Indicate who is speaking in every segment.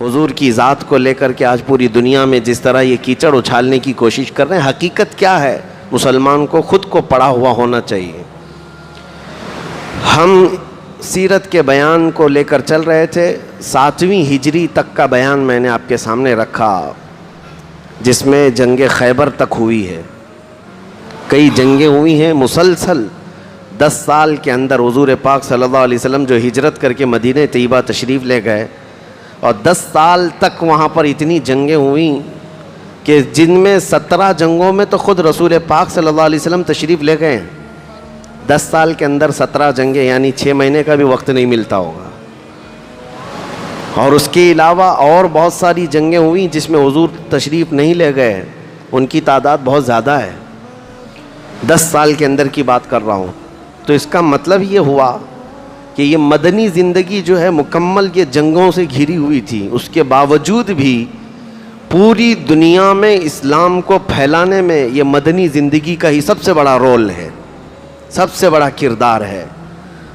Speaker 1: حضور کی ذات کو لے کر کے آج پوری دنیا میں جس طرح یہ کیچڑ اچھالنے کی کوشش کر رہے ہیں، حقیقت کیا ہے مسلمان کو خود کو پڑھا ہوا ہونا چاہیے۔ ہم سیرت کے بیان کو لے کر چل رہے تھے، 7ویں ہجری تک کا بیان میں نے آپ کے سامنے رکھا، جس میں جنگ خیبر تک ہوئی ہے۔ کئی جنگیں ہوئی ہیں مسلسل، 10 سال کے اندر حضور پاک صلی اللہ علیہ وسلم جو ہجرت کر کے مدینہ طیبہ تشریف لے گئے، اور 10 سال تک وہاں پر اتنی جنگیں ہوئیں کہ جن میں 17 جنگوں میں تو خود رسول پاک صلی اللہ علیہ وسلم تشریف لے گئے ہیں۔ 10 سال کے اندر 17 جنگیں، یعنی 6 مہینے کا بھی وقت نہیں ملتا ہوگا۔ اور اس کے علاوہ اور بہت ساری جنگیں ہوئیں جس میں حضور تشریف نہیں لے گئے، ان کی تعداد بہت زیادہ ہے۔ 10 سال کے اندر کی بات کر رہا ہوں۔ تو اس کا مطلب یہ ہوا کہ یہ مدنی زندگی جو ہے مکمل یہ جنگوں سے گھری ہوئی تھی، اس کے باوجود بھی پوری دنیا میں اسلام کو پھیلانے میں یہ مدنی زندگی کا ہی سب سے بڑا رول ہے، سب سے بڑا کردار ہے۔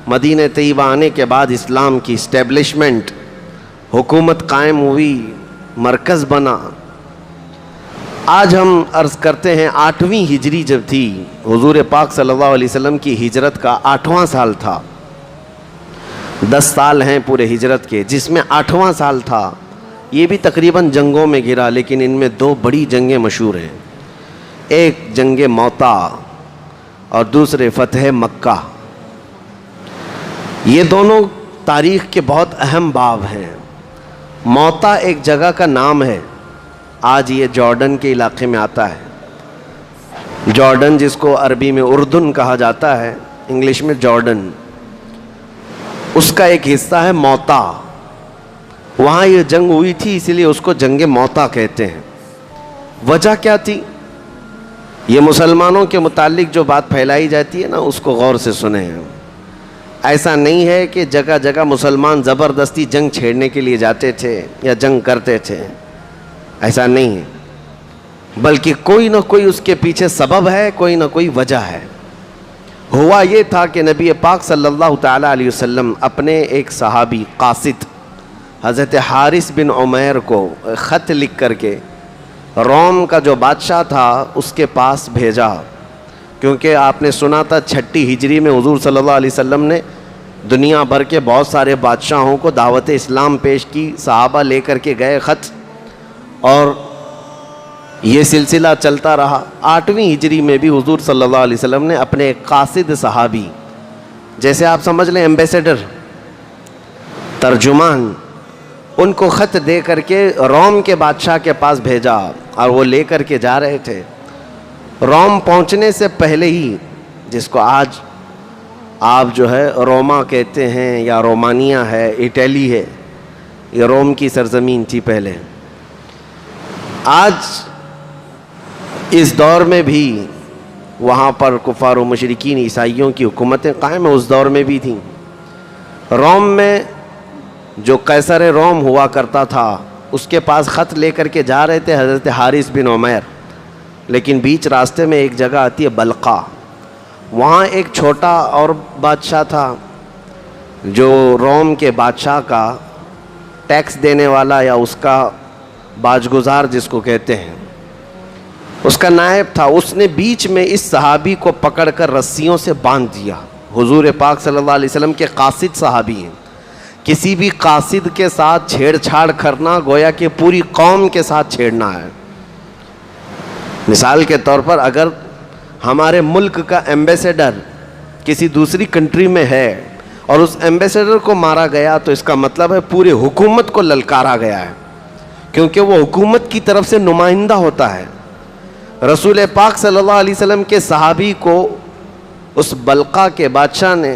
Speaker 1: مدینہ طیبہ آنے کے بعد اسلام کی اسٹیبلشمنٹ، حکومت قائم ہوئی، مرکز بنا۔ آج ہم عرض کرتے ہیں 8ویں ہجری جب تھی، حضور پاک صلی اللہ علیہ وسلم کی ہجرت کا 8واں سال تھا۔ 10 سال ہیں پورے ہجرت کے، جس میں 8واں سال تھا۔ یہ بھی تقریباً جنگوں میں گھرا، لیکن ان میں 2 بڑی جنگیں مشہور ہیں، ایک جنگ موتا اور دوسرے فتح مکہ۔ یہ دونوں تاریخ کے بہت اہم باب ہیں۔ موتا ایک جگہ کا نام ہے، آج یہ جارڈن کے علاقے میں آتا ہے۔ جارڈن جس کو عربی میں اردن کہا جاتا ہے، انگلش میں جارڈن، اس کا ایک حصہ ہے موتا۔ وہاں یہ جنگ ہوئی تھی، اسی لیے اس کو جنگ موتا کہتے ہیں۔ وجہ کیا تھی؟ یہ مسلمانوں کے متعلق جو بات پھیلائی جاتی ہے نا، اس کو غور سے سنیں۔ ایسا نہیں ہے کہ جگہ جگہ مسلمان زبردستی جنگ چھیڑنے کے لیے جاتے تھے یا جنگ کرتے تھے، ایسا نہیں ہے، بلکہ کوئی نہ کوئی اس کے پیچھے سبب ہے، کوئی نہ کوئی وجہ ہے۔ ہوا یہ تھا کہ نبی پاک صلی اللہ تعالیٰ علیہ وسلم اپنے ایک صحابی قاصد حضرت حارث بن عمیر کو خط لکھ کر کے روم کا جو بادشاہ تھا اس کے پاس بھیجا، کیونکہ آپ نے سنا تھا 6 ہجری میں حضور صلی اللہ علیہ وسلم نے دنیا بھر کے بہت سارے بادشاہوں کو دعوت اسلام پیش کی، صحابہ لے کر کے گئے خط، اور یہ سلسلہ چلتا رہا۔ 8ویں ہجری میں بھی حضور صلی اللہ علیہ وسلم نے اپنے ایک قاصد صحابی، جیسے آپ سمجھ لیں ایمبیسیڈر، ترجمان، ان کو خط دے کر کے روم کے بادشاہ کے پاس بھیجا، اور وہ لے کر کے جا رہے تھے۔ روم پہنچنے سے پہلے ہی، جس کو آج آپ جو ہے روما کہتے ہیں یا رومانیہ ہے، اٹلی ہے، یہ روم کی سرزمین تھی پہلے۔ آج اس دور میں بھی وہاں پر کفار و مشرکین عیسائیوں کی حکومتیں قائم ہیں، اس دور میں بھی تھیں۔ روم میں جو قیصر روم ہوا کرتا تھا، اس کے پاس خط لے کر کے جا رہے تھے حضرت حارث بن عمیر، لیکن بیچ راستے میں ایک جگہ آتی ہے بلقا، وہاں ایک چھوٹا اور بادشاہ تھا جو روم کے بادشاہ کا ٹیکس دینے والا یا اس کا باج گزار جس کو کہتے ہیں، اس کا نائب تھا۔ اس نے بیچ میں اس صحابی کو پکڑ کر رسیوں سے باندھ دیا۔ حضور پاک صلی اللہ علیہ وسلم کے قاصد صحابی ہیں، کسی بھی قاصد کے ساتھ چھیڑ چھاڑ کرنا گویا کہ پوری قوم کے ساتھ چھیڑنا ہے۔ مثال کے طور پر اگر ہمارے ملک کا ایمبیسیڈر کسی دوسری کنٹری میں ہے اور اس ایمبیسیڈر کو مارا گیا، تو اس کا مطلب ہے پورے حکومت کو للکارا گیا ہے، کیونکہ وہ حکومت کی طرف سے نمائندہ ہوتا ہے۔ رسول پاک صلی اللہ علیہ وسلم کے صحابی کو اس بلقا کے بادشاہ نے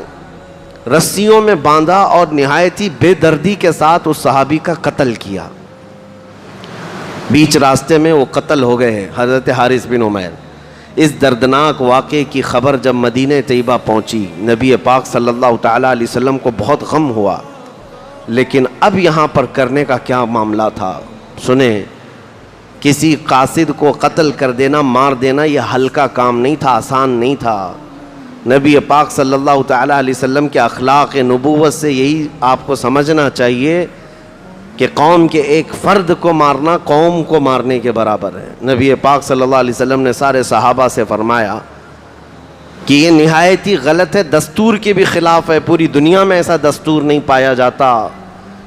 Speaker 1: رسیوں میں باندھا اور نہایت ہی بے دردی کے ساتھ اس صحابی کا قتل کیا۔ بیچ راستے میں وہ قتل ہو گئے ہیں حضرت حارث بن عمیر۔ اس دردناک واقعے کی خبر جب مدینہ طیبہ پہنچی، نبی پاک صلی اللہ تعالیٰ علیہ وسلم کو بہت غم ہوا، لیکن اب یہاں پر کرنے کا کیا معاملہ تھا سنیں۔ کسی قاصد کو قتل کر دینا، مار دینا، یہ ہلکا کام نہیں تھا، آسان نہیں تھا۔ نبی پاک صلی اللہ تعالیٰ علیہ وسلم کے اخلاق نبوت سے یہی آپ کو سمجھنا چاہیے کہ کہ قوم کے ایک فرد کو مارنا قوم کو مارنے کے برابر ہے۔ نبی پاک صلی اللہ علیہ وسلم نے سارے صحابہ سے فرمایا کہ یہ نہایت ہی غلط ہے، دستور کے بھی خلاف ہے، پوری دنیا میں ایسا دستور نہیں پایا جاتا،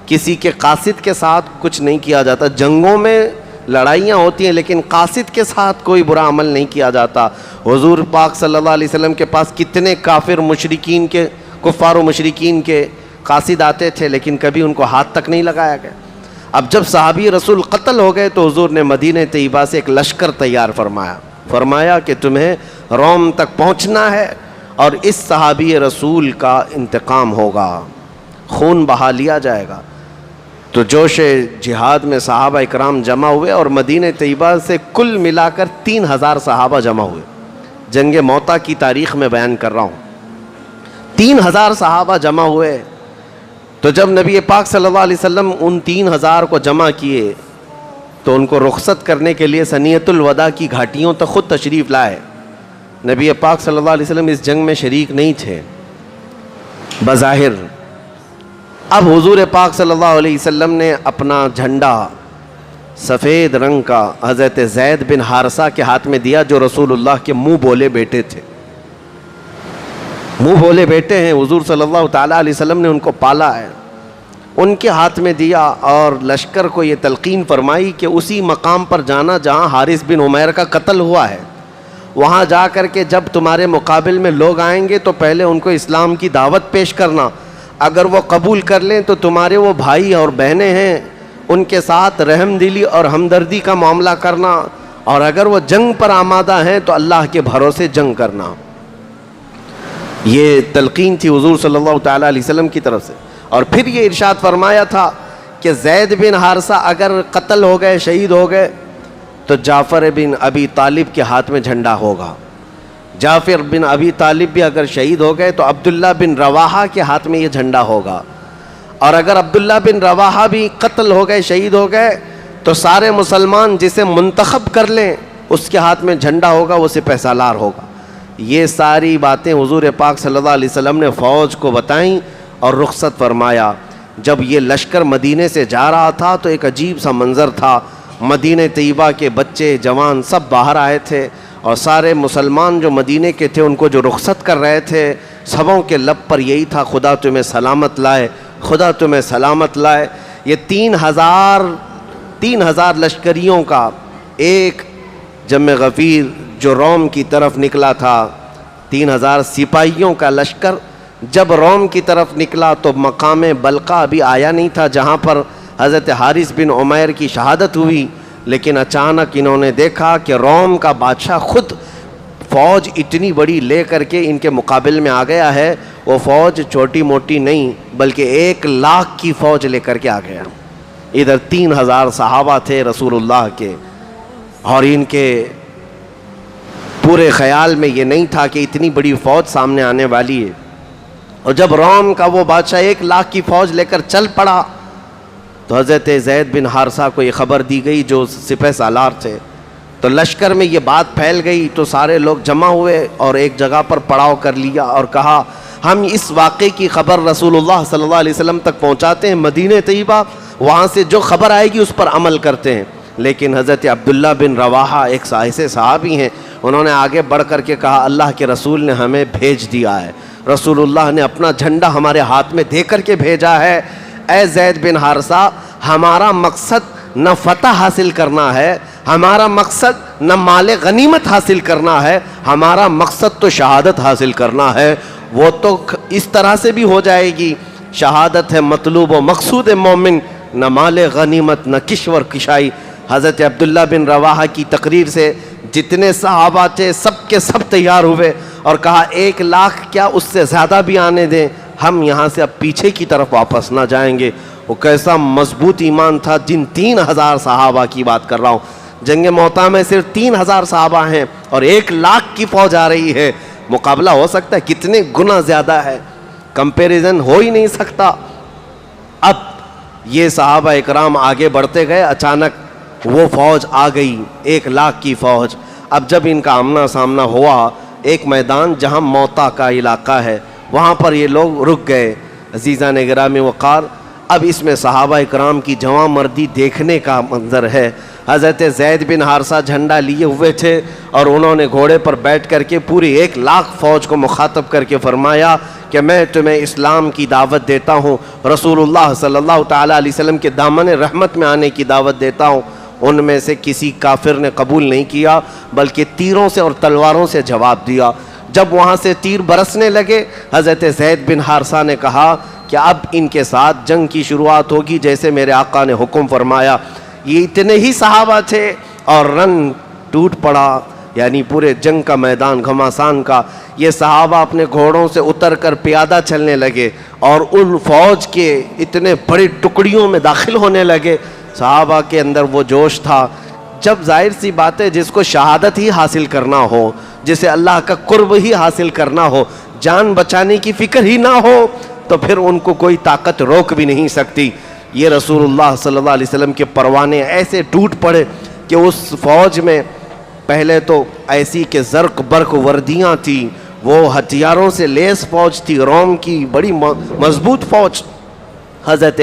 Speaker 1: کسی کے قاصد کے ساتھ کچھ نہیں کیا جاتا، جنگوں میں لڑائیاں ہوتی ہیں لیکن قاصد کے ساتھ کوئی برا عمل نہیں کیا جاتا۔ حضور پاک صلی اللہ علیہ وسلم کے پاس کتنے کافر مشرکین کے، کفار و مشرکین کے قاصد آتے تھے لیکن کبھی ان کو ہاتھ تک نہیں لگایا گیا۔ اب جب صحابی رسول قتل ہو گئے تو حضور نے مدینہ طیبہ سے ایک لشکر تیار فرمایا کہ تمہیں روم تک پہنچنا ہے اور اس صحابی رسول کا انتقام ہوگا، خون بہا لیا جائے گا۔ تو جوش جہاد میں صحابہ اکرام جمع ہوئے اور مدینہ طیبہ سے کل ملا کر 3000 صحابہ جمع ہوئے۔ جنگ موتا کی تاریخ میں بیان کر رہا ہوں، 3000 صحابہ جمع ہوئے۔ تو جب نبی پاک صلی اللہ علیہ وسلم ان 3000 کو جمع کیے تو ان کو رخصت کرنے کے لیے ثنیۃ الوداع کی گھاٹیوں تک خود تشریف لائے۔ نبی پاک صلی اللہ علیہ وسلم اس جنگ میں شریک نہیں تھے بظاہر۔ اب حضور پاک صلی اللہ علیہ وسلم نے اپنا جھنڈا سفید رنگ کا حضرت زید بن حارثہ کے ہاتھ میں دیا، جو رسول اللہ کے منہ بولے بیٹے تھے، منہ بولے بیٹے ہیں، حضور صلی اللہ تعالیٰ علیہ وسلم نے ان کو پالا ہے، ان کے ہاتھ میں دیا اور لشکر کو یہ تلقین فرمائی کہ اسی مقام پر جانا جہاں حارث بن عمیر کا قتل ہوا ہے، وہاں جا کر کے جب تمہارے مقابل میں لوگ آئیں گے تو پہلے ان کو اسلام کی دعوت پیش کرنا، اگر وہ قبول کر لیں تو تمہارے وہ بھائی اور بہنیں ہیں ان کے ساتھ رحم دلی اور ہمدردی کا معاملہ کرنا، اور اگر وہ جنگ پر آمادہ ہیں تو اللہ کے بھروسے جنگ کرنا۔ یہ تلقین تھی حضور صلی اللہ تعالیٰ علیہ وسلم کی طرف سے۔ اور پھر یہ ارشاد فرمایا تھا کہ زید بن حارثہ اگر قتل ہو گئے، شہید ہو گئے تو جعفر بن ابی طالب کے ہاتھ میں جھنڈا ہوگا، جعفر بن ابی طالب بھی اگر شہید ہو گئے تو عبداللہ بن رواحہ کے ہاتھ میں یہ جھنڈا ہوگا، اور اگر عبداللہ بن رواحہ بھی قتل ہو گئے، شہید ہو گئے تو سارے مسلمان جسے منتخب کر لیں اس کے ہاتھ میں جھنڈا ہوگا، وہ سپہ سالار ہوگا۔ یہ ساری باتیں حضور پاک صلی اللہ علیہ وسلم نے فوج کو بتائیں اور رخصت فرمایا۔ جب یہ لشکر مدینے سے جا رہا تھا تو ایک عجیب سا منظر تھا، مدینہ طیبہ کے بچے جوان سب باہر آئے تھے اور سارے مسلمان جو مدینے کے تھے ان کو جو رخصت کر رہے تھے، سبوں کے لب پر یہی تھا، خدا تمہیں سلامت لائے، خدا تمہیں سلامت لائے۔ یہ 3000 لشکریوں کا ایک جم غفیر جو روم کی طرف نکلا تھا، 3000 سپاہیوں کا لشکر جب روم کی طرف نکلا تو مقام بلقا ابھی آیا نہیں تھا جہاں پر حضرت حارث بن عمیر کی شہادت ہوئی، لیکن اچانک انہوں نے دیکھا کہ روم کا بادشاہ خود فوج اتنی بڑی لے کر کے ان کے مقابل میں آ گیا ہے۔ وہ فوج چھوٹی موٹی نہیں بلکہ 1,00,000 کی فوج لے کر کے آ گیا۔ ادھر 3000 صحابہ تھے رسول اللہ کے، اور ان کے پورے خیال میں یہ نہیں تھا کہ اتنی بڑی فوج سامنے آنے والی ہے۔ اور جب روم کا وہ بادشاہ 1,00,000 کی فوج لے کر چل پڑا تو حضرت زید بن حارثہ کو یہ خبر دی گئی جو سپہ سالار تھے، تو لشکر میں یہ بات پھیل گئی تو سارے لوگ جمع ہوئے اور ایک جگہ پر پڑاؤ کر لیا اور کہا ہم اس واقعے کی خبر رسول اللہ صلی اللہ علیہ وسلم تک پہنچاتے ہیں، مدینہ طیبہ وہاں سے جو خبر آئے گی اس پر عمل کرتے ہیں۔ لیکن حضرت عبداللہ بن رواحہ ایک ایسے صحابی ہیں، انہوں نے آگے بڑھ کر کے کہا اللہ کے رسول نے ہمیں بھیج دیا ہے، رسول اللہ نے اپنا جھنڈا ہمارے ہاتھ میں دے کر کے بھیجا ہے۔ اے زید بن حارثہ، ہمارا مقصد نہ فتح حاصل کرنا ہے، ہمارا مقصد نہ مال غنیمت حاصل کرنا ہے، ہمارا مقصد تو شہادت حاصل کرنا ہے۔ وہ تو اس طرح سے بھی ہو جائے گی، شہادت ہے مطلوب و مقصود مومن، نہ مال غنیمت نہ کشور کشائی۔ حضرت عبداللہ بن رواحہ کی تقریر سے جتنے صحابہ تھے سب کے سب تیار ہوئے اور کہا 1,00,000 کیا اس سے زیادہ بھی آنے دیں، ہم یہاں سے اب پیچھے کی طرف واپس نہ جائیں گے۔ وہ کیسا مضبوط ایمان تھا، جن 3000 صحابہ کی بات کر رہا ہوں، جنگ موتا میں صرف 3000 صحابہ ہیں اور 1,00,000 کی فوج آ رہی ہے، مقابلہ ہو سکتا ہے؟ کتنے گنا زیادہ ہے، کمپیریزن ہو ہی نہیں سکتا۔ اب یہ صحابہ اکرام آگے بڑھتے گئے، اچانک وہ فوج آ گئی، 1,00,000 کی فوج۔ اب جب ان کا آمنا سامنا ہوا، ایک میدان جہاں موتا کا علاقہ ہے وہاں پر یہ لوگ رک گئے۔ عزیزان گرامی وقار، اب اس میں صحابہ اکرام کی جواں مردی دیکھنے کا منظر ہے۔ حضرت زید بن حارثہ جھنڈا لیے ہوئے تھے اور انہوں نے گھوڑے پر بیٹھ کر کے پوری 1,00,000 فوج کو مخاطب کر کے فرمایا کہ میں تمہیں اسلام کی دعوت دیتا ہوں، رسول اللہ صلی اللہ تعالیٰ علیہ وسلم کے دامن رحمت میں آنے کی دعوت دیتا ہوں۔ ان میں سے کسی کافر نے قبول نہیں کیا، بلکہ تیروں سے اور تلواروں سے جواب دیا۔ جب وہاں سے تیر برسنے لگے، حضرت زید بن حارثہ نے کہا کہ اب ان کے ساتھ جنگ کی شروعات ہوگی جیسے میرے آقا نے حکم فرمایا۔ یہ اتنے ہی صحابہ تھے اور رن ٹوٹ پڑا، یعنی پورے جنگ کا میدان گھمسان کا۔ یہ صحابہ اپنے گھوڑوں سے اتر کر پیادہ چلنے لگے اور ان فوج کے اتنے بڑی ٹکڑیوں میں داخل ہونے لگے۔ صحابہ کے اندر وہ جوش تھا، جب ظاہر سی بات ہے جس کو شہادت ہی حاصل کرنا ہو، جسے اللہ کا قرب ہی حاصل کرنا ہو، جان بچانے کی فکر ہی نہ ہو، تو پھر ان کو کوئی طاقت روک بھی نہیں سکتی۔ یہ رسول اللہ صلی اللہ علیہ وسلم کے پروانے ایسے ٹوٹ پڑے کہ اس فوج میں پہلے تو ایسی کہ زرق برق وردیاں تھیں، وہ ہتھیاروں سے لیس فوج تھی، روم کی بڑی مضبوط فوج۔ حضرت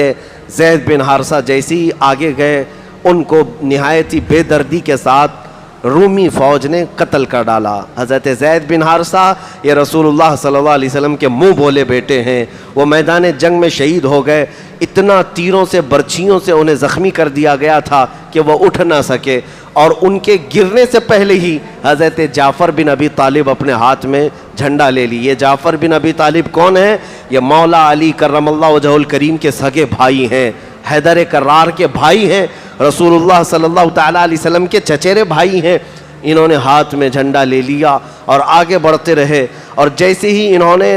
Speaker 1: زید بن حارثہ جیسے ہی آگے گئے، ان کو نہایت ہی بے دردی کے ساتھ رومی فوج نے قتل کر ڈالا۔ حضرت زید بن حارثہ یہ رسول اللہ صلی اللہ علیہ وسلم کے منہ بولے بیٹے ہیں، وہ میدان جنگ میں شہید ہو گئے۔ اتنا تیروں سے برچھیوں سے انہیں زخمی کر دیا گیا تھا کہ وہ اٹھ نہ سکے، اور ان کے گرنے سے پہلے ہی حضرت جعفر بن ابی طالب اپنے ہاتھ میں جھنڈا لے لی۔ یہ جعفر بن ابی طالب کون ہے؟ یہ مولا علی کرم اللہ وجہہ الکریم کے سگے بھائی ہیں، حیدر کرار کے بھائی ہیں، رسول اللہ صلی اللہ تعالیٰ علیہ وسلم کے چچیرے بھائی ہیں۔ انہوں نے ہاتھ میں جھنڈا لے لیا اور آگے بڑھتے رہے، اور جیسے ہی انہوں نے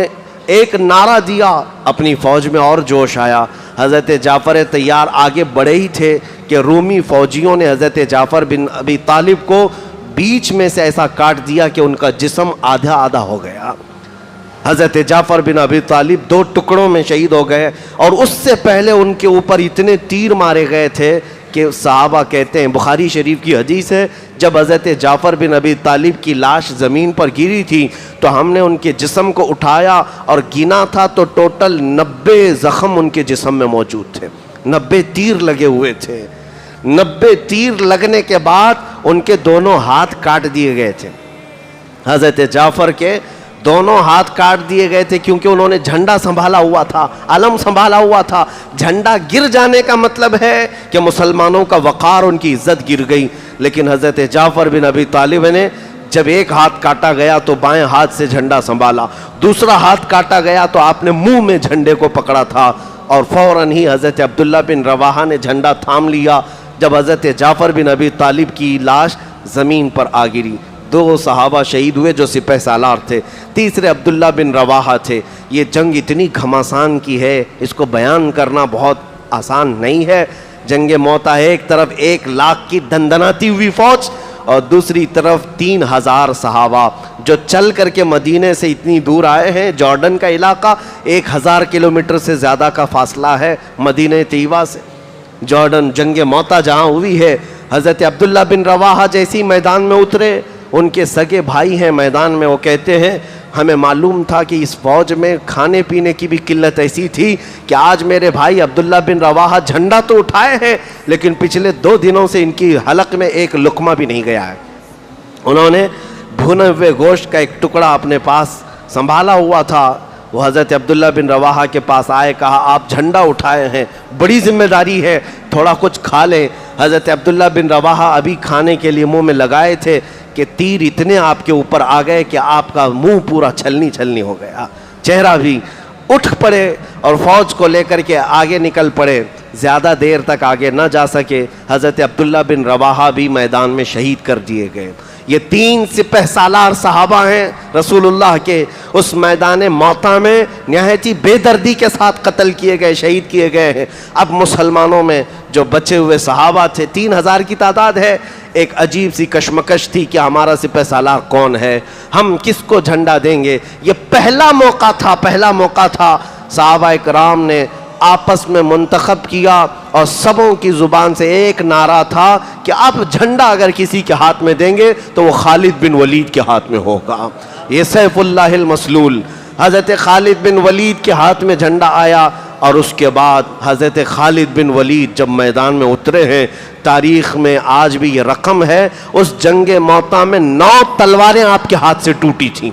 Speaker 1: ایک نعرہ دیا اپنی فوج میں اور جوش آیا۔ حضرت جعفر طیار آگے بڑھے ہی تھے کہ رومی فوجیوں نے حضرت جعفر بن ابی طالب کو بیچ میں سے ایسا کاٹ دیا کہ ان کا جسم آدھا آدھا ہو گیا۔ حضرت جعفر بن ابی طالب 2 ٹکڑوں میں شہید ہو گئے، اور اس سے پہلے ان کے اوپر اتنے تیر مارے گئے تھے کہ صحابہ کہتے ہیں، بخاری شریف کی حدیث ہے، جب حضرت جعفر بن ابی طالب کی لاش زمین پر گری تھی تو ہم نے ان کے جسم کو اٹھایا اور گنا تھا تو ٹوٹل 90 زخم ان کے جسم میں موجود تھے، 90 تیر لگے ہوئے تھے۔ 90 تیر لگنے کے بعد ان کے دونوں ہاتھ کاٹ دیے گئے تھے۔ حضرت جعفر کے دونوں ہاتھ کاٹ دیے گئے تھے کیونکہ انہوں نے جھنڈا سنبھالا ہوا تھا، علم سنبھالا ہوا تھا۔ جھنڈا گر جانے کا مطلب ہے کہ مسلمانوں کا وقار، ان کی عزت گر گئی۔ لیکن حضرت جعفر بن ابی طالب نے جب ایک ہاتھ کاٹا گیا تو بائیں ہاتھ سے جھنڈا سنبھالا، دوسرا ہاتھ کاٹا گیا تو آپ نے منہ میں جھنڈے کو پکڑا تھا، اور فوراً ہی حضرت عبداللہ بن رواحہ نے جھنڈا تھام لیا جب حضرت جعفر بن ابی طالب کی لاش زمین پر آ گری۔ 2 صحابہ شہید ہوئے جو سپہ سالار تھے، تیسرے عبداللہ بن رواحہ تھے۔ یہ جنگ اتنی گھمسان کی ہے، اس کو بیان کرنا بہت آسان نہیں ہے۔ جنگ موتا ہے، ایک طرف 1,00,000 کی دندناتی ہوئی فوج اور دوسری طرف 3,000 صحابہ جو چل کر کے مدینے سے اتنی دور آئے ہیں۔ جارڈن کا علاقہ 1,000 کلومیٹر سے زیادہ کا فاصلہ ہے مدینہ طیبہ سے۔ جارڈن جنگ موتا جہاں ہوئی ہے، حضرت عبداللہ بن رواحہ جیسی میدان میں اترے، ان کے سگے بھائی ہیں میدان میں، وہ کہتے ہیں ہمیں معلوم تھا کہ اس فوج میں کھانے پینے کی بھی قلت ایسی تھی کہ آج میرے بھائی عبداللہ بن رواحہ جھنڈا تو اٹھائے ہیں لیکن پچھلے 2 دنوں سے ان کی حلق میں ایک لقمہ بھی نہیں گیا ہے۔ انہوں نے بھنے ہوئے گوشت کا ایک ٹکڑا اپنے پاس سنبھالا ہوا تھا۔ وہ حضرت عبداللہ بن رواحہ کے پاس آئے، کہا آپ جھنڈا اٹھائے ہیں، بڑی ذمہ داری ہے، تھوڑا کچھ کھا لیں۔ حضرت عبداللہ بن رواحہ ابھی کھانے کے لیے منہ میں لگائے تھے کہ تیر اتنے آپ کے اوپر آ گئے کہ آپ کا منہ پورا چھلنی چھلنی ہو گیا، چہرہ بھی۔ اٹھ پڑے اور فوج کو لے کر کے آگے نکل پڑے، زیادہ دیر تک آگے نہ جا سکے۔ حضرت عبداللہ بن رواحہ بھی میدان میں شہید کر دیے گئے۔ یہ 3 سپہ سالار صحابہ ہیں رسول اللہ کے، اس میدان موتا میں نہایت ہی بے دردی کے ساتھ قتل کیے گئے، شہید کیے گئے ہیں۔ اب مسلمانوں میں جو بچے ہوئے صحابہ تھے، 3,000 کی تعداد ہے، ایک عجیب سی کشمکش تھی کہ ہمارا سپہ سالار کون ہے، ہم کس کو جھنڈا دیں گے۔ یہ پہلا موقع تھا صحابہ کرام نے آپس میں منتخب کیا، اور سبوں کی زبان سے ایک نعرہ تھا کہ اب جھنڈا اگر کسی کے ہاتھ میں دیں گے تو وہ خالد بن ولید کے ہاتھ میں ہوگا۔ یہ سیف اللہ المسلول، حضرت خالد بن ولید کے ہاتھ میں جھنڈا آیا۔ اور اس کے بعد حضرت خالد بن ولید جب میدان میں اترے ہیں، تاریخ میں آج بھی یہ رقم ہے، اس جنگ موطا میں 9 تلواریں آپ کے ہاتھ سے ٹوٹی تھیں.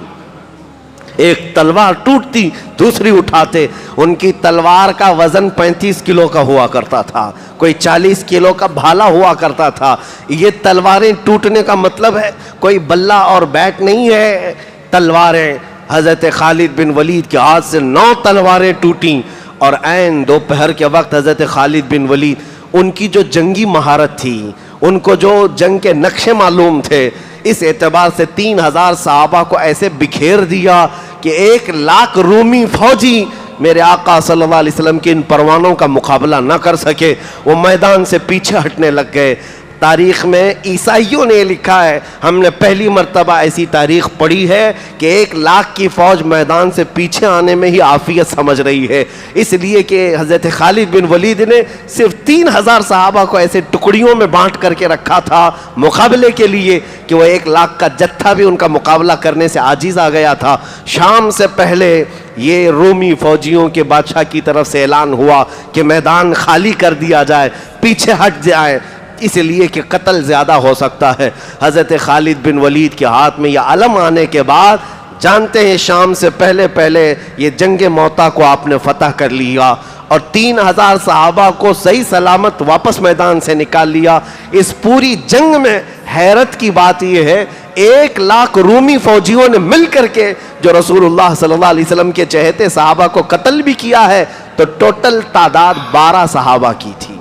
Speaker 1: ایک تلوار ٹوٹتی دوسری اٹھاتے. ان کی تلوار کا وزن 35 کلو کا ہوا کرتا تھا، کوئی 40 کلو کا بھالا ہوا کرتا تھا. یہ تلواریں ٹوٹنے کا مطلب ہے کوئی بلہ اور بیٹ نہیں ہے. تلواریں حضرت خالد بن ولید کے ہاتھ سے 9 تلواریں ٹوٹیں. اور عین دوپہر کے وقت حضرت خالد بن ولید، ان کی جو جنگی مہارت تھی، ان کو جو جنگ کے نقشے معلوم تھے، اس اعتبار سے 3000 صحابہ کو ایسے بکھیر دیا کہ 1,00,000 رومی فوجی میرے آقا صلی اللہ علیہ وسلم کے ان پروانوں کا مقابلہ نہ کر سکے. وہ میدان سے پیچھے ہٹنے لگ گئے. تاریخ میں عیسائیوں نے لکھا ہے، ہم نے پہلی مرتبہ ایسی تاریخ پڑھی ہے کہ 1,00,000 کی فوج میدان سے پیچھے آنے میں ہی عافیت سمجھ رہی ہے، اس لیے کہ حضرت خالد بن ولید نے صرف 3000 صحابہ کو ایسے ٹکڑیوں میں بانٹ کر کے رکھا تھا مقابلے کے لیے کہ وہ 1,00,000 کا جتھا بھی ان کا مقابلہ کرنے سے عاجز آ گیا تھا. شام سے پہلے یہ رومی فوجیوں کے بادشاہ کی طرف سے اعلان ہوا کہ میدان خالی کر دیا جائے، پیچھے ہٹ جائے، اس لیے کہ قتل زیادہ ہو سکتا ہے. حضرت خالد بن ولید کے ہاتھ میں یہ علم آنے کے بعد جانتے ہیں شام سے پہلے یہ جنگ موطا کو آپ نے فتح کر لیا اور 3000 صحابہ کو صحیح سلامت واپس میدان سے نکال لیا. اس پوری جنگ میں حیرت کی بات یہ ہے 1,00,000 رومی فوجیوں نے مل کر کے جو رسول اللہ صلی اللہ علیہ وسلم کے چہتے صحابہ کو قتل بھی کیا ہے، تو ٹوٹل تعداد 12 صحابہ کی تھی.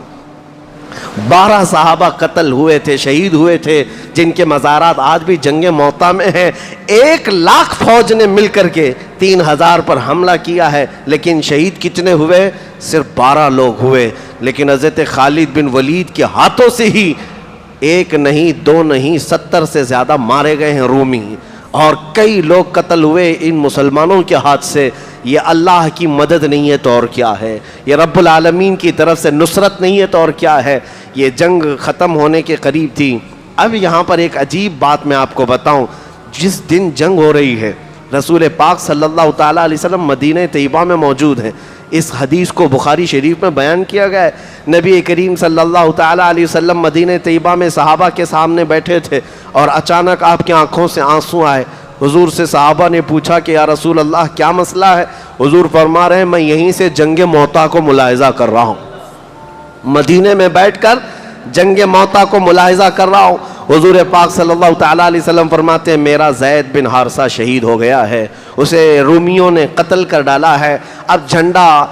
Speaker 1: 12 صحابہ قتل ہوئے تھے، شہید ہوئے تھے، جن کے مزارات آج بھی جنگ موطا میں ہیں. 1,00,000 فوج نے مل کر کے 3000 پر حملہ کیا ہے، لیکن شہید کتنے ہوئے؟ صرف 12 لوگ ہوئے. لیکن حضرت خالد بن ولید کے ہاتھوں سے ہی 1 نہیں 2 نہیں 70 سے زیادہ مارے گئے ہیں رومی، اور کئی لوگ قتل ہوئے ان مسلمانوں کے ہاتھ سے. یہ اللہ کی مدد نہیں ہے تو اور کیا ہے؟ یہ رب العالمین کی طرف سے نصرت نہیں ہے تو اور کیا ہے؟ یہ جنگ ختم ہونے کے قریب تھی. اب یہاں پر ایک عجیب بات میں آپ کو بتاؤں. جس دن جنگ ہو رہی ہے رسول پاک صلی اللہ تعالیٰ علیہ وسلم مدینہ طیبہ میں موجود ہیں. اس حدیث کو بخاری شریف میں بیان کیا گیا ہے. نبی کریم صلی اللہ تعالیٰ علیہ وسلم مدینہ طیبہ میں صحابہ کے سامنے بیٹھے تھے اور اچانک آپ کی آنکھوں سے آنسو آئے. حضور سے صحابہ نے پوچھا کہ یا رسول اللہ کیا مسئلہ ہے؟ حضور فرما رہے ہیں میں یہیں سے جنگ موطا کو ملاحظہ کر رہا ہوں، مدینے میں بیٹھ کر جنگ موطا کو ملاحظہ کر رہا ہوں. حضور پاک صلی اللہ تعالیٰ علیہ وسلم فرماتے ہیں میرا زید بن حارثہ شہید ہو گیا ہے، اسے رومیوں نے قتل کر ڈالا ہے. اب جھنڈا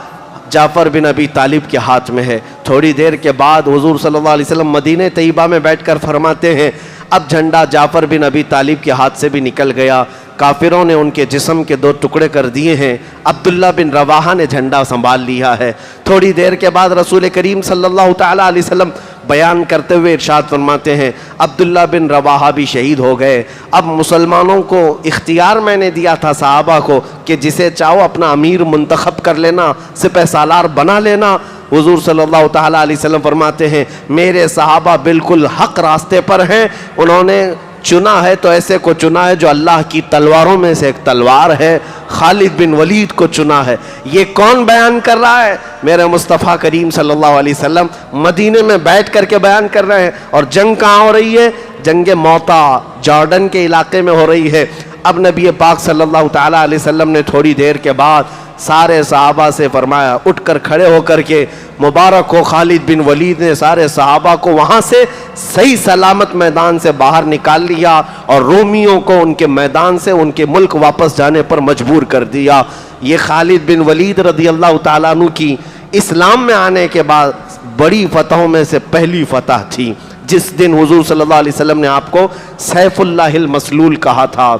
Speaker 1: جعفر بن ابی طالب کے ہاتھ میں ہے. تھوڑی دیر کے بعد حضور صلی اللہ علیہ وسلم مدینہ طیبہ میں بیٹھ کر فرماتے ہیں اب جھنڈا جعفر بن ابی طالب کے ہاتھ سے بھی نکل گیا. کافروں نے ان کے جسم کے 2 ٹکڑے کر دیے ہیں. عبداللہ بن رواحہ نے جھنڈا سنبھال لیا ہے. تھوڑی دیر کے بعد رسول کریم صلی اللہ تعالیٰ علیہ وسلم بیان کرتے ہوئے ارشاد فرماتے ہیں عبداللہ بن رواحہ بھی شہید ہو گئے. اب مسلمانوں کو اختیار میں نے دیا تھا صحابہ کو کہ جسے چاہو اپنا امیر منتخب کر لینا، سپہ سالار بنا لینا. حضور صلی اللہ تعالیٰ علیہ وسلم فرماتے ہیں میرے صحابہ بالکل حق راستے پر ہیں، انہوں نے چنا ہے تو ایسے کو چنا ہے جو اللہ کی تلواروں میں سے ایک تلوار ہے. خالد بن ولید کو چنا ہے. یہ کون بیان کر رہا ہے؟ میرے مصطفیٰ کریم صلی اللہ علیہ وسلم مدینے میں بیٹھ کر کے بیان کر رہے ہیں. اور جنگ کہاں ہو رہی ہے؟ جنگ موطا جارڈن کے علاقے میں ہو رہی ہے. اب نبی پاک صلی اللہ تعالیٰ علیہ وسلم نے تھوڑی دیر کے بعد سارے صحابہ سے فرمایا اٹھ کر کھڑے ہو کر کے مبارک ہو خالد بن ولید نے سارے صحابہ کو وہاں سے صحیح سلامت میدان سے باہر نکال لیا اور رومیوں کو ان کے میدان سے ان کے ملک واپس جانے پر مجبور کر دیا. یہ خالد بن ولید رضی اللہ تعالیٰ عنہ کی اسلام میں آنے کے بعد بڑی فتحوں میں سے پہلی فتح تھی، جس دن حضور صلی اللہ علیہ وسلم نے آپ کو سیف اللہ المسلول کہا تھا.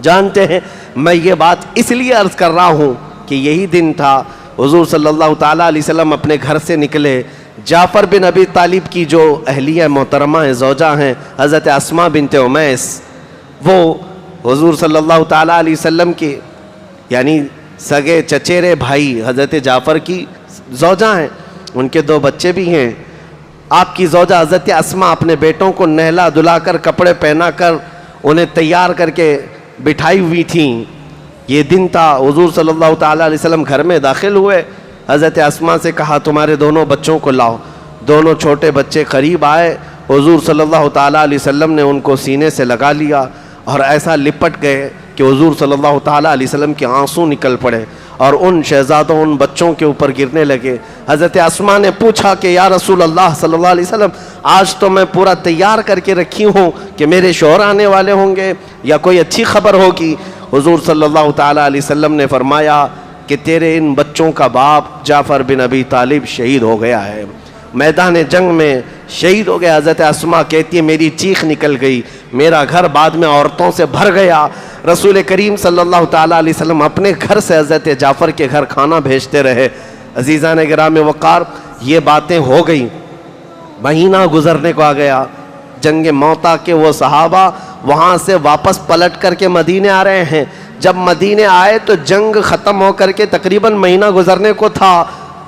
Speaker 1: جانتے ہیں میں یہ بات اس لیے عرض کر رہا ہوں کہ یہی دن تھا حضور صلی اللہ تعالیٰ علیہ وسلم اپنے گھر سے نکلے. جعفر بن ابی طالب کی جو اہلیہ محترمہ ہیں، زوجہ ہیں حضرت اسماء بنت امیس، وہ حضور صلی اللہ تعالیٰ علیہ وسلم کے یعنی سگے چچیرے بھائی حضرت جعفر کی زوجہ ہیں. ان کے 2 بچے بھی ہیں. آپ کی زوجہ حضرت اسماء اپنے بیٹوں کو نہلا دھلا کر کپڑے پہنا کر انہیں تیار کر کے بٹھائی ہوئی تھیں. یہ دن تھا حضور صلی اللہ تعالیٰ علیہ وسلم گھر میں داخل ہوئے. حضرت اسما سے کہا تمہارے دونوں بچوں کو لاؤ. دونوں چھوٹے بچے قریب آئے, حضور صلی اللہ تعالیٰ علیہ وسلم نے ان کو سینے سے لگا لیا اور ایسا لپٹ گئے کہ حضور صلی اللہ تعالیٰ علیہ وسلم کے آنسو نکل پڑے اور ان شہزادوں ان بچوں کے اوپر گرنے لگے. حضرت اسما نے پوچھا کہ یا رسول اللہ صلی اللہ علیہ وسلم, آج تو میں پورا تیار کر کے رکھی ہوں کہ میرے شوہر آنے والے ہوں گے یا کوئی اچھی خبر ہوگی. حضور صلی اللہ تعالیٰ علیہ وسلم نے فرمایا کہ تیرے ان بچوں کا باپ جعفر بن ابی طالب شہید ہو گیا ہے, میدان جنگ میں شہید ہو گیا. حضرت اسما کہتی ہے میری چیخ نکل گئی, میرا گھر بعد میں عورتوں سے بھر گیا. رسول کریم صلی اللہ تعالیٰ علیہ وسلم اپنے گھر سے حضرت جعفر کے گھر کھانا بھیجتے رہے. عزیزان گرام وقار, یہ باتیں ہو گئیں, مہینہ گزرنے کو آ گیا. جنگ موتا کے وہ صحابہ وہاں سے واپس پلٹ کر کے مدینے آ رہے ہیں. جب مدینے آئے تو جنگ ختم ہو کر کے تقریباً مہینہ گزرنے کو تھا.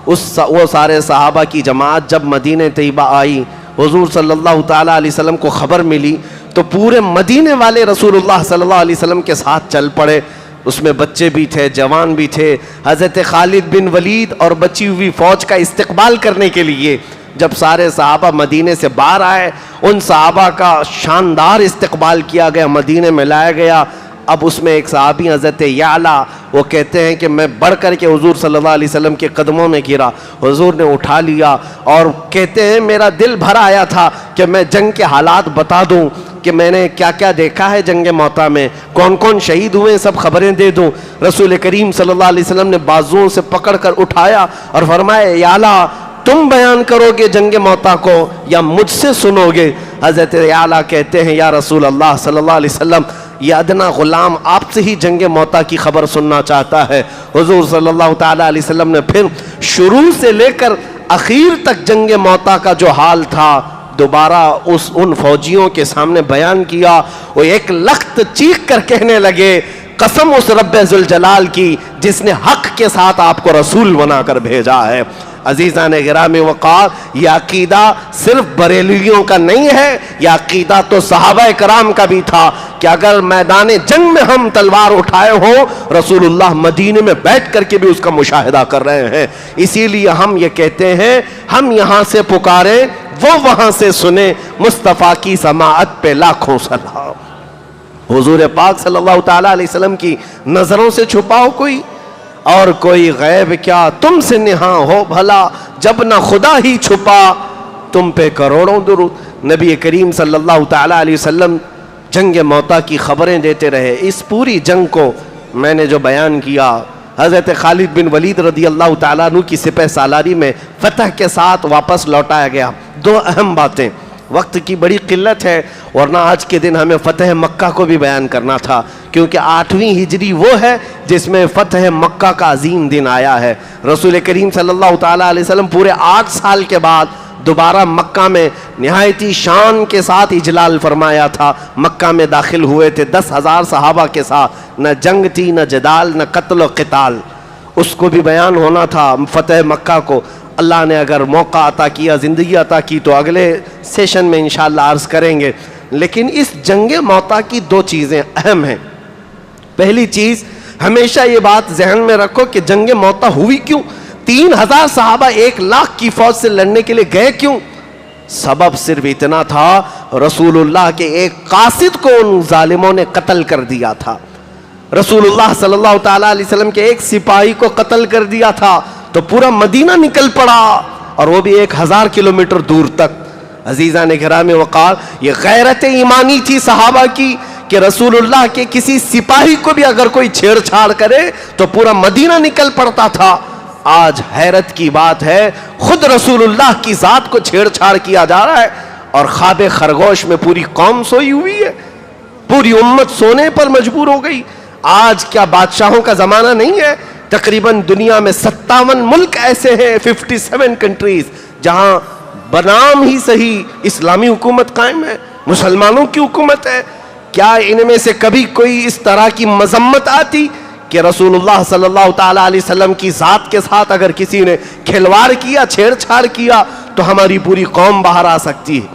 Speaker 1: وہ سارے صحابہ کی جماعت جب مدینہ طیبہ آئی, حضور صلی اللہ تعالیٰ علیہ وسلم کو خبر ملی تو پورے مدینے والے رسول اللہ صلی اللہ علیہ وسلم کے ساتھ چل پڑے. اس میں بچے بھی تھے, جوان بھی تھے. حضرت خالد بن ولید اور بچی ہوئی فوج کا استقبال کرنے کے لیے جب سارے صحابہ مدینے سے باہر آئے, ان صحابہ کا شاندار استقبال کیا گیا, مدینے میں لایا گیا. اب اس میں ایک صحابی حضرت یعلا, وہ کہتے ہیں کہ میں بڑھ کر کے حضور صلی اللہ علیہ وسلم کے قدموں میں گرا, حضور نے اٹھا لیا اور کہتے ہیں میرا دل بھر آیا تھا کہ میں جنگ کے حالات بتا دوں کہ میں نے کیا کیا دیکھا ہے جنگ موتا میں, کون کون شہید ہوئے, سب خبریں دے دوں. رسول کریم صلی اللہ علیہ وسلم نے بازوؤں سے پکڑ کر اٹھایا اور فرمایا یعلا تم بیان کرو گے جنگ موتا کو یا مجھ سے سنو گے؟ حضرت یعلا کہتے ہیں یا رسول اللہ صلی اللہ علیہ وسلم, یہ ادنا غلام آپ سے ہی جنگ موتا کی خبر سننا چاہتا ہے. حضور صلی اللہ تعالیٰ علیہ وسلم نے پھر شروع سے لے کر اخیر تک جنگ موتا کا جو حال تھا دوبارہ ان فوجیوں کے سامنے بیان کیا. وہ ایک لخت چیخ کر کہنے لگے قسم اس رب ذوالجلال کی جس نے حق کے ساتھ آپ کو رسول بنا کر بھیجا ہے. عزیزان گرامی وقار, یہ عقیدہ صرف بریلویوں کا نہیں ہے, یہ عقیدہ تو صحابہ کرام کا بھی تھا کہ اگر میدان جنگ میں ہم تلوار اٹھائے ہوں, رسول اللہ مدینے میں بیٹھ کر کے بھی اس کا مشاہدہ کر رہے ہیں. اسی لیے ہم یہ کہتے ہیں ہم یہاں سے پکاریں وہ وہاں سے سنیں, مصطفیٰ کی سماعت پہ لاکھوں سلام. حضور پاک صلی اللہ تعالیٰ علیہ وسلم کی نظروں سے چھپاؤ کوئی اور کوئی غیب کیا تم سے نہاں ہو بھلا, جب نہ خدا ہی چھپا تم پہ کروڑوں درود. نبی کریم صلی اللہ تعالیٰ علیہ وسلم جنگ موتا کی خبریں دیتے رہے. اس پوری جنگ کو میں نے جو بیان کیا, حضرت خالد بن ولید رضی اللہ تعالیٰ عنہ کی سپہ سالاری میں فتح کے ساتھ واپس لوٹایا گیا. دو اہم باتیں, وقت کی بڑی قلت ہے ورنہ آج کے دن ہمیں فتح مکہ کو بھی بیان کرنا تھا, کیونکہ 8ویں ہجری وہ ہے جس میں فتح مکہ کا عظیم دن آیا ہے. رسول کریم صلی اللہ تعالیٰ علیہ وسلم پورے 8 سال کے بعد دوبارہ مکہ میں نہایتی شان کے ساتھ اجلال فرمایا تھا. مکہ میں داخل ہوئے تھے 10,000 صحابہ کے ساتھ, نہ جنگ تھی نہ جدال نہ قتل و قتال. اس کو بھی بیان ہونا تھا فتح مکہ کو. اللہ نے اگر موقع عطا کیا, زندگی عطا کی تو اگلے سیشن میں انشاءاللہ عرض کریں گے. لیکن اس جنگ موتا کی 2 چیزیں اہم ہیں. پہلی چیز, ہمیشہ یہ بات ذہن میں رکھو کہ جنگ موتا ہوئی کیوں, 3,000 صحابہ 1,00,000 کی فوج سے لڑنے کے لیے گئے کیوں؟ سبب صرف اتنا تھا, رسول اللہ کے ایک قاصد کو ان ظالموں نے قتل کر دیا تھا. رسول اللہ صلی اللہ تعالیٰ علیہ وسلم کے ایک سپاہی کو قتل کر دیا تھا تو پورا مدینہ نکل پڑا, اور وہ بھی 1,000 کلومیٹر دور تک. عزیزان گرامی وقار, یہ غیرت ایمانی تھی صحابہ کی کہ رسول اللہ کے کسی سپاہی کو بھی اگر کوئی چھیڑ چھاڑ کرے تو پورا مدینہ نکل پڑتا تھا. آج حیرت کی بات ہے, خود رسول اللہ کی ذات کو چھیڑ چھاڑ کیا جا رہا ہے اور خواب خرگوش میں پوری قوم سوئی ہوئی ہے, پوری امت سونے پر مجبور ہو گئی. آج کیا بادشاہوں کا زمانہ نہیں ہے؟ تقریباً دنیا میں 57 ملک ایسے ہیں, 57 کنٹریز جہاں بنام ہی صحیح اسلامی حکومت قائم ہے, مسلمانوں کی حکومت ہے. کیا ان میں سے کبھی کوئی اس طرح کی مذمت آتی کہ رسول اللہ صلی اللہ تعالیٰ علیہ وسلم کی ذات کے ساتھ اگر کسی نے کھلواڑ کیا, چھیڑ چھاڑ کیا تو ہماری پوری قوم باہر آ سکتی ہے,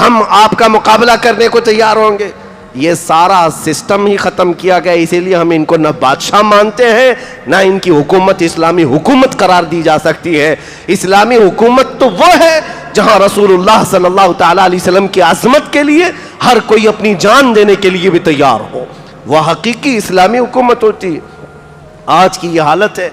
Speaker 1: ہم آپ کا مقابلہ کرنے کو تیار ہوں گے؟ یہ سارا سسٹم ہی ختم کیا گیا. اسی لیے ہم ان کو نہ بادشاہ مانتے ہیں نہ ان کی حکومت اسلامی حکومت قرار دی جا سکتی ہے. اسلامی حکومت تو وہ ہے جہاں رسول اللہ صلی اللہ تعالی علیہ وسلم کی عظمت کے لیے ہر کوئی اپنی جان دینے کے لیے بھی تیار ہو, وہ حقیقی اسلامی حکومت ہوتی ہے. آج کی یہ حالت ہے.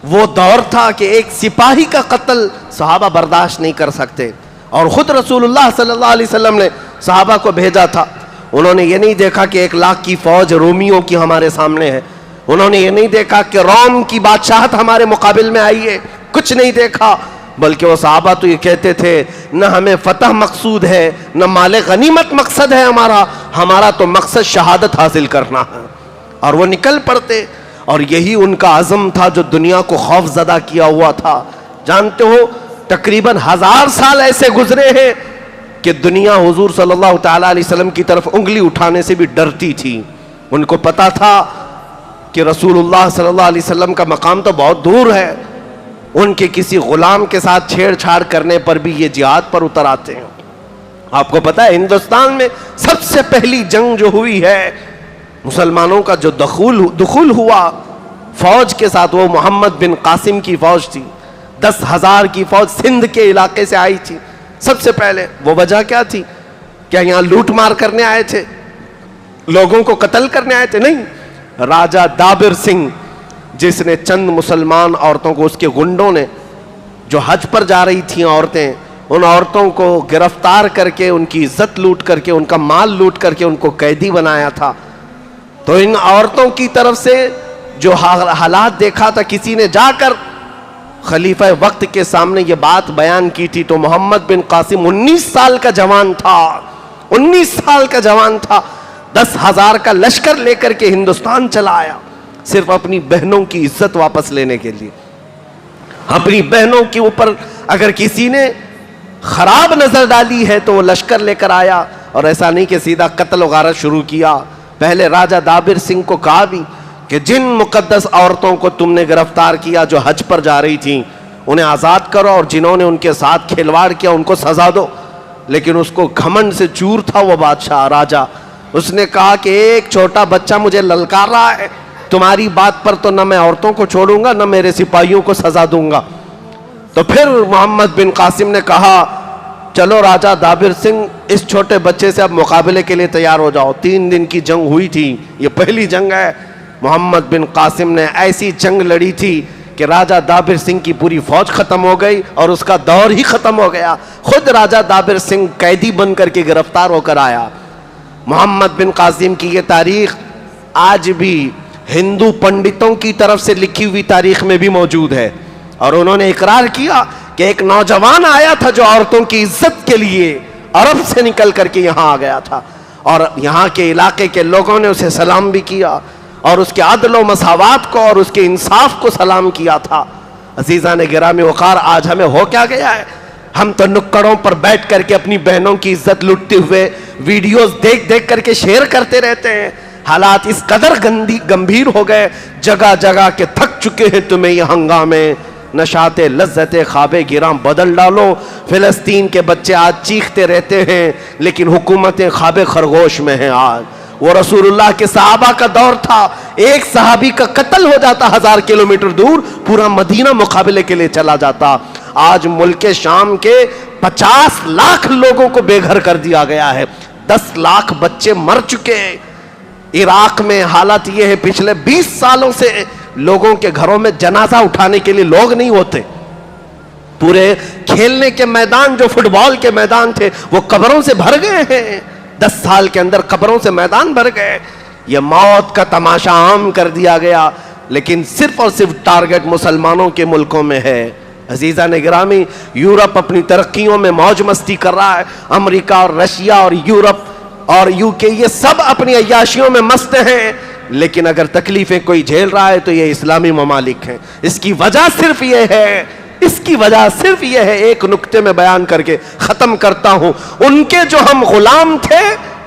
Speaker 1: وہ دور تھا کہ ایک سپاہی کا قتل صحابہ برداشت نہیں کر سکتے, اور خود رسول اللہ صلی اللہ علیہ وسلم نے صحابہ کو بھیجا تھا. انہوں نے یہ نہیں دیکھا کہ 1 لاکھ کی فوج رومیوں کی ہمارے سامنے ہے, انہوں نے یہ نہیں دیکھا کہ روم کی بادشاہت ہمارے مقابل میں آئی ہے, کچھ نہیں دیکھا. بلکہ وہ صحابہ تو یہ کہتے تھے نہ ہمیں فتح مقصود ہے نہ مال غنیمت مقصد ہے, ہمارا تو مقصد شہادت حاصل کرنا ہے. اور وہ نکل پڑتے, اور یہی ان کا عزم تھا جو دنیا کو خوف زدہ کیا ہوا تھا. جانتے ہو تقریباً 1000 سال ایسے گزرے ہیں کہ دنیا حضور صلی اللہ تعالی علیہ وسلم کی طرف انگلی اٹھانے سے بھی ڈرتی تھی. ان کو پتا تھا کہ رسول اللہ صلی اللہ علیہ وسلم کا مقام تو بہت دور ہے, ان کے کسی غلام کے ساتھ چھیڑ چھاڑ کرنے پر بھی یہ جہاد پر اتر آتے ہیں. آپ کو پتا ہے ہندوستان میں سب سے پہلی جنگ جو ہوئی ہے مسلمانوں کا جو دخول ہوا فوج کے ساتھ, وہ محمد بن قاسم کی فوج تھی. 10,000 کی فوج سندھ کے علاقے سے آئی تھی. سب سے پہلے وہ وجہ کیا تھی؟ کیا یہاں لوٹ مار کرنے آئے تھے, لوگوں کو قتل کرنے آئے تھے؟ نہیں. راجہ دابر سنگھ جس نے چند مسلمان عورتوں کو, اس کے گنڈوں نے جو حج پر جا رہی تھیں عورتیں, ان عورتوں کو گرفتار کر کے ان کی عزت لوٹ کر کے ان کا مال لوٹ کر کے ان کو قیدی بنایا تھا. تو ان عورتوں کی طرف سے جو حالات دیکھا تھا, کسی نے جا کر خلیفہ وقت کے سامنے یہ بات بیان کی تھی, تو محمد بن قاسم 19 سال کا جوان تھا, 19 سال کا جوان تھا, 10,000 کا لشکر لے کر کے ہندوستان چلا آیا صرف اپنی بہنوں کی عزت واپس لینے کے لیے. اپنی بہنوں کے اوپر اگر کسی نے خراب نظر ڈالی ہے تو وہ لشکر لے کر آیا, اور ایسا نہیں کہ سیدھا قتل و غارت شروع کیا. پہلے راجہ دابر سنگھ کو کہا بھی کہ جن مقدس عورتوں کو تم نے گرفتار کیا جو حج پر جا رہی تھیں انہیں آزاد کرو, اور جنہوں نے ان کے ساتھ کھلواڑ کیا ان کو سزا دو. لیکن اس کو گھمنڈ سے چور تھا وہ بادشاہ راجہ. اس نے کہا کہ ایک چھوٹا بچہ مجھے للکار رہا ہے, تمہاری بات پر تو نہ میں عورتوں کو چھوڑوں گا نہ میرے سپاہیوں کو سزا دوں گا. تو پھر محمد بن قاسم نے کہا چلو راجہ دابر سنگھ اس چھوٹے بچے سے اب مقابلے کے لیے تیار ہو جاؤ. 3 دن کی جنگ ہوئی تھی, یہ پہلی جنگ ہے. محمد بن قاسم نے ایسی جنگ لڑی تھی کہ راجہ دابر سنگھ کی پوری فوج ختم ہو گئی اور اس کا دور ہی ختم ہو گیا. خود راجہ دابر سنگھ قیدی بن کر کے گرفتار ہو کر آیا. محمد بن قاسم کی یہ تاریخ آج بھی ہندو پنڈتوں کی طرف سے لکھی ہوئی تاریخ میں بھی موجود ہے, اور انہوں نے اقرار کیا کہ ایک نوجوان آیا تھا جو عورتوں کی عزت کے لیے عرب سے نکل کر کے یہاں آ گیا تھا, اور یہاں کے علاقے کے لوگوں نے اسے سلام بھی کیا اور اس کے عدل و مساوات کو اور اس کے انصاف کو سلام کیا تھا. عزیزان گرامی وقار, آج ہمیں ہو کیا گیا ہے؟ ہم تو نکڑوں پر بیٹھ کر کے اپنی بہنوں کی عزت لوٹتے ہوئے ویڈیوز دیکھ دیکھ کر کے شیئر کرتے رہتے ہیں. حالات اس قدر گمبھیر ہو گئے, جگہ جگہ کے تھک چکے ہیں تمہیں یہ ہنگامے. نشاط لذت خواب گراں بدل ڈالو. فلسطین کے بچے آج چیختے رہتے ہیں لیکن حکومتیں خواب خرگوش میں ہیں. آج وہ رسول اللہ کے صحابہ کا دور تھا, ایک صحابی کا قتل ہو جاتا 1000 کلومیٹر دور, پورا مدینہ مقابلے کے لیے چلا جاتا. آج ملک شام کے 50 لاکھ لوگوں کو بے گھر کر دیا گیا ہے, 10 لاکھ بچے مر چکے. عراق میں حالت یہ ہے پچھلے 20 سالوں سے لوگوں کے گھروں میں جنازہ اٹھانے کے لیے لوگ نہیں ہوتے. پورے کھیلنے کے میدان جو فٹ بال کے میدان تھے وہ قبروں سے بھر گئے ہیں. 10 سال کے اندر قبروں سے میدان بھر گئے. یہ موت کا تماشا عام کر دیا گیا, لیکن صرف اور صرف ٹارگٹ مسلمانوں کے ملکوں میں ہے. عزیزان گرامی, یورپ اپنی ترقیوں میں موج مستی کر رہا ہے. امریکہ اور رشیا اور یورپ اور UK یہ سب اپنی عیاشیوں میں مست ہیں, لیکن اگر تکلیفیں کوئی جھیل رہا ہے تو یہ اسلامی ممالک ہیں. اس کی وجہ صرف یہ ہے, اس کی وجہ صرف یہ ہے, ایک نکتے میں بیان کر کے ختم کرتا ہوں. ان کے جو ہم غلام تھے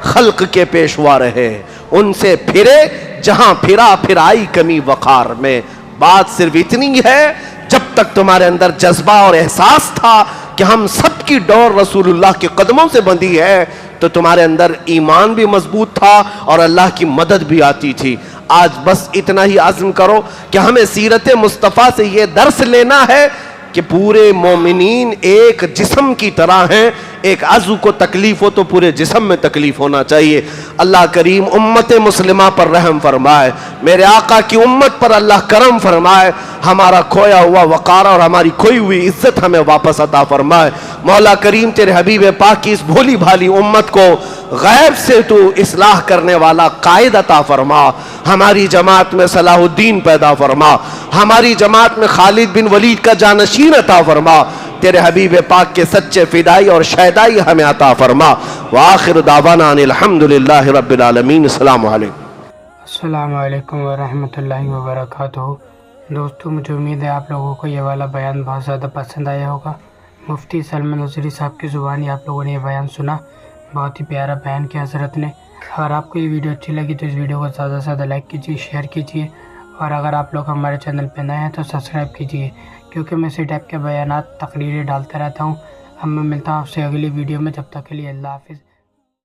Speaker 1: خلق کے پیشوا رہے, ان سے پھرے جہاں پھرا پھرائی کمی وقار میں. بات صرف اتنی ہے, جب تک تمہارے اندر جذبہ اور احساس تھا کہ ہم سب کی ڈور رسول اللہ کے قدموں سے بندھی ہے, تو تمہارے اندر ایمان بھی مضبوط تھا اور اللہ کی مدد بھی آتی تھی. آج بس اتنا ہی عزم کرو کہ ہمیں سیرت مصطفیٰ سے یہ درس لینا ہے کہ پورے مومنین ایک جسم کی طرح ہیں. ایک عضو کو تکلیف ہو تو پورے جسم میں تکلیف ہونا چاہیے. اللہ کریم امت مسلمہ پر رحم فرمائے, میرے آقا کی امت پر اللہ کرم فرمائے, ہمارا کھویا ہوا وقار اور ہماری کھوئی ہوئی عزت ہمیں واپس عطا فرمائے. مولا کریم تیرے حبیب پاک کی اس بھولی بھالی امت کو غیب سے تو اصلاح کرنے والا قائد عطا فرما. ہماری جماعت میں صلاح الدین پیدا فرما, ہماری جماعت میں خالد بن ولید کا جانشین عطا فرما. تیرے حبیب پاک کے سچے فدائی اور شہدائی ہمیں عطا فرما. وآخر دعوانا ان الحمدللہ رب العالمین. السلام علیکم.
Speaker 2: السلام علیکم ورحمۃ اللہ وبرکاتہ. دوستو, مجھے امید ہے آپ لوگوں کو یہ والا بیان بہت زیادہ پسند آیا ہوگا. مفتی سلمان نصری صاحب کی زبانی آپ لوگوں نے یہ بیان سنا. بہت ہی پیارا بیان کیا حضرت نے. اگر آپ کو یہ ویڈیو اچھی لگی تو اس ویڈیو کو زیادہ سے زیادہ لائک کیجیے, شیئر کیجیے, اور اگر آپ لوگ ہمارے چینل پہ نئے ہیں تو سبسکرائب کیجیے, کیونکہ میں اسی ٹائپ کے بیانات تقریریں ڈالتا رہتا ہوں. اب میں ملتا ہوں آپ سے اگلی ویڈیو میں. جب تک کے لیے اللہ حافظ.